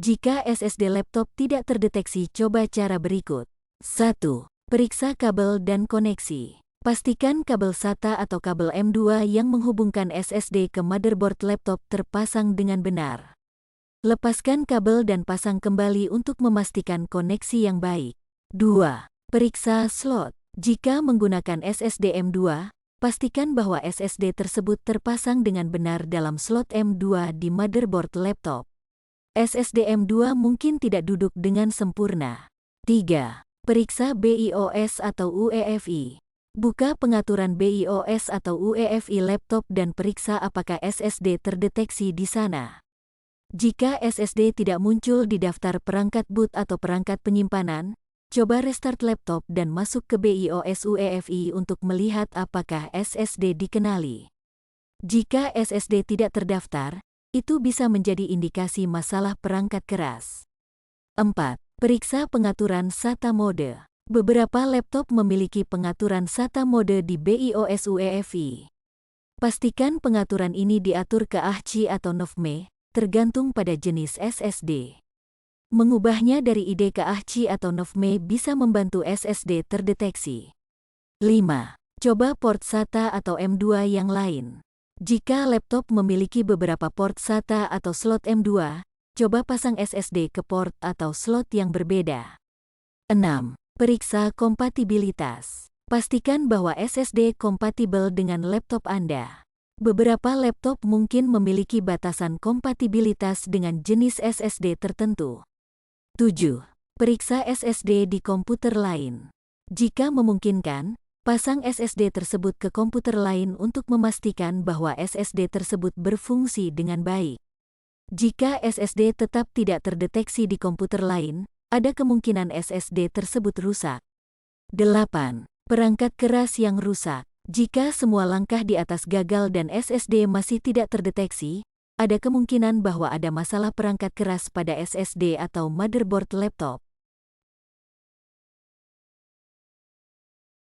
Jika SSD laptop tidak terdeteksi, coba cara berikut. 1. Periksa kabel dan koneksi. Pastikan kabel SATA atau kabel M2 yang menghubungkan SSD ke motherboard laptop terpasang dengan benar. Lepaskan kabel dan pasang kembali untuk memastikan koneksi yang baik. 2. Periksa slot. Jika menggunakan SSD M2, pastikan bahwa SSD tersebut terpasang dengan benar dalam slot M2 di motherboard laptop. SSD M2 mungkin tidak duduk dengan sempurna. 3. Periksa BIOS atau UEFI. Buka pengaturan BIOS atau UEFI laptop dan periksa apakah SSD terdeteksi di sana. Jika SSD tidak muncul di daftar perangkat boot atau perangkat penyimpanan, coba restart laptop dan masuk ke BIOS UEFI untuk melihat apakah SSD dikenali. Jika SSD tidak terdaftar, itu bisa menjadi indikasi masalah perangkat keras. 4. Periksa pengaturan SATA mode. Beberapa laptop memiliki pengaturan SATA mode di BIOS UEFI. Pastikan pengaturan ini diatur ke AHCI atau NVMe, tergantung pada jenis SSD. Mengubahnya dari ID ke AHCI atau NVMe bisa membantu SSD terdeteksi. 5. Coba port SATA atau M2 yang lain. Jika laptop memiliki beberapa port SATA atau slot M2, coba pasang SSD ke port atau slot yang berbeda. 6. Periksa kompatibilitas. Pastikan bahwa SSD kompatibel dengan laptop Anda. Beberapa laptop mungkin memiliki batasan kompatibilitas dengan jenis SSD tertentu. 7. Periksa SSD di komputer lain. Jika memungkinkan, pasang SSD tersebut ke komputer lain untuk memastikan bahwa SSD tersebut berfungsi dengan baik. Jika SSD tetap tidak terdeteksi di komputer lain, ada kemungkinan SSD tersebut rusak. 8. Perangkat keras yang rusak. Jika semua langkah di atas gagal dan SSD masih tidak terdeteksi, ada kemungkinan bahwa ada masalah perangkat keras pada SSD atau motherboard laptop.